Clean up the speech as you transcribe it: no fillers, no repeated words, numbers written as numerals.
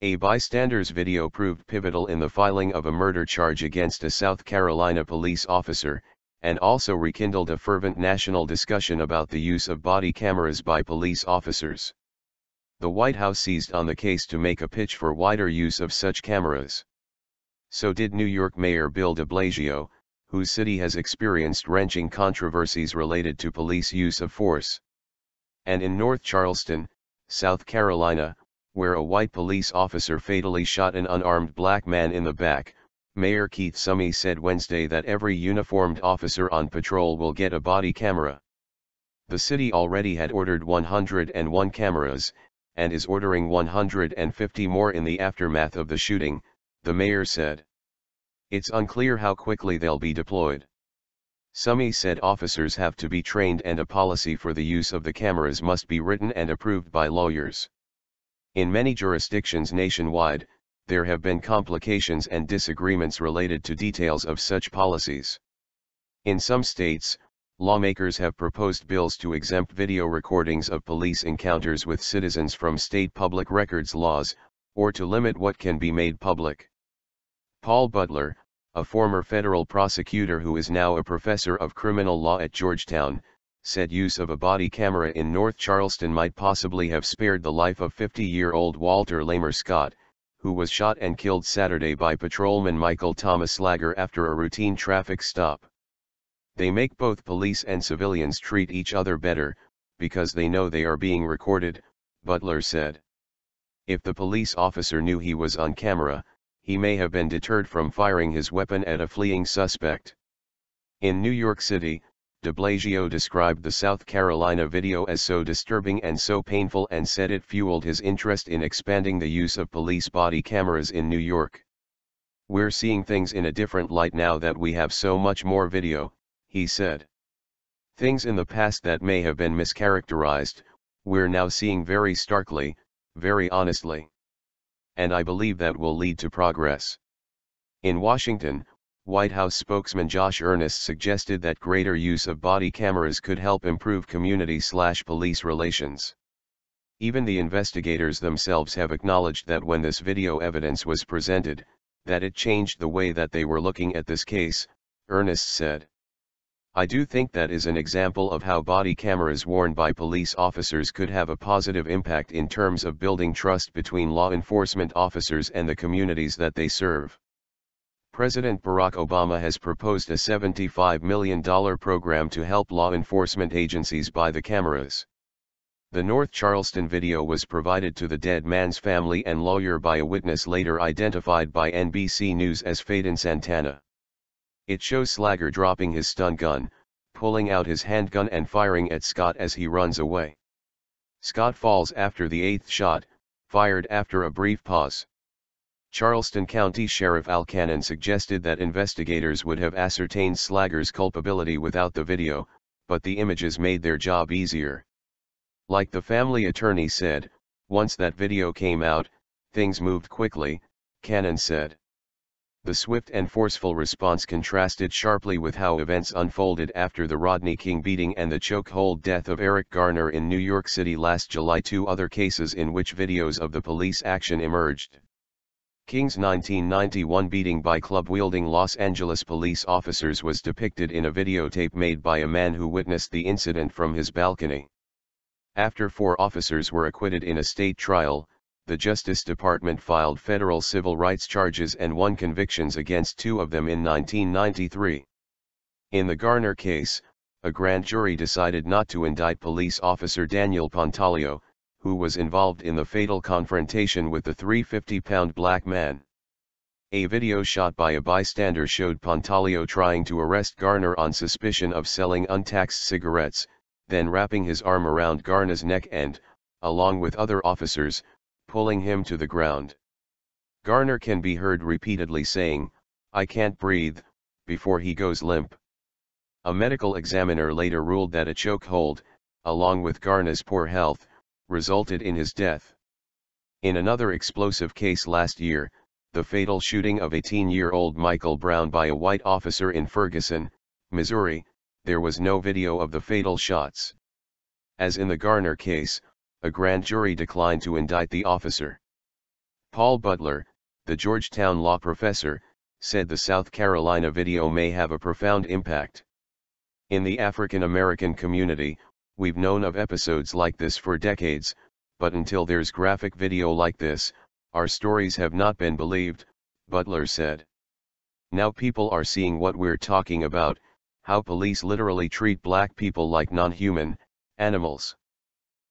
A bystander's video proved pivotal in the filing of a murder charge against a South Carolina police officer, and also rekindled a fervent national discussion about the use of body cameras by police officers. The White House seized on the case to make a pitch for wider use of such cameras. So did New York Mayor Bill de Blasio, whose city has experienced wrenching controversies related to police use of force. And in North Charleston, South Carolina, where a white police officer fatally shot an unarmed black man in the back, Mayor Keith Summey said Wednesday that every uniformed officer on patrol will get a body camera. The city already had ordered 101 cameras, and is ordering 150 more in the aftermath of the shooting, the mayor said. It's unclear how quickly they'll be deployed. Summey said officers have to be trained and a policy for the use of the cameras must be written and approved by lawyers. In many jurisdictions nationwide, there have been complications and disagreements related to details of such policies. In some states, lawmakers have proposed bills to exempt video recordings of police encounters with citizens from state public records laws, or to limit what can be made public. Paul Butler, a former federal prosecutor who is now a professor of criminal law at Georgetown, said use of a body camera in North Charleston might possibly have spared the life of 50-year-old Walter Lamer Scott, who was shot and killed Saturday by patrolman Michael Thomas Slager after a routine traffic stop. They make both police and civilians treat each other better, because they know they are being recorded, Butler said. If the police officer knew he was on camera, he may have been deterred from firing his weapon at a fleeing suspect. In New York City, de Blasio described the South Carolina video as so disturbing and so painful and said it fueled his interest in expanding the use of police body cameras in New York. We're seeing things in a different light now that we have so much more video, he said. Things in the past that may have been mischaracterized, we're now seeing very starkly, very honestly. And I believe that will lead to progress. In Washington, White House spokesman Josh Earnest suggested that greater use of body cameras could help improve community/police relations. Even the investigators themselves have acknowledged that when this video evidence was presented, that it changed the way that they were looking at this case, Earnest said. I do think that is an example of how body cameras worn by police officers could have a positive impact in terms of building trust between law enforcement officers and the communities that they serve. President Barack Obama has proposed a $75 million program to help law enforcement agencies buy the cameras. The North Charleston video was provided to the dead man's family and lawyer by a witness later identified by NBC News as Faden Santana. It shows Slager dropping his stun gun, pulling out his handgun and firing at Scott as he runs away. Scott falls after the eighth shot, fired after a brief pause. Charleston County Sheriff Al Cannon suggested that investigators would have ascertained Slager's culpability without the video, but the images made their job easier. Like the family attorney said, once that video came out, things moved quickly, Cannon said. The swift and forceful response contrasted sharply with how events unfolded after the Rodney King beating and the chokehold death of Eric Garner in New York City last July, two other cases in which videos of the police action emerged. King's 1991 beating by club-wielding Los Angeles police officers was depicted in a videotape made by a man who witnessed the incident from his balcony. After 4 officers were acquitted in a state trial, the Justice Department filed federal civil rights charges and won convictions against 2 of them in 1993. In the Garner case, a grand jury decided not to indict police officer Daniel Pontalio, who was involved in the fatal confrontation with the 350-pound black man. A video shot by a bystander showed Pontalio trying to arrest Garner on suspicion of selling untaxed cigarettes, then wrapping his arm around Garner's neck and, along with other officers, pulling him to the ground. Garner can be heard repeatedly saying, "I can't breathe," before he goes limp. A medical examiner later ruled that a chokehold, along with Garner's poor health, resulted in his death. In another explosive case last year, the fatal shooting of 18-year-old Michael Brown by a white officer in Ferguson, Missouri, there was no video of the fatal shots. As in the Garner case, a grand jury declined to indict the officer. Paul Butler, the Georgetown law professor, said the South Carolina video may have a profound impact. In the African American community, we've known of episodes like this for decades, but until there's graphic video like this, our stories have not been believed, Butler said. Now people are seeing what we're talking about, how police literally treat black people like non-human animals.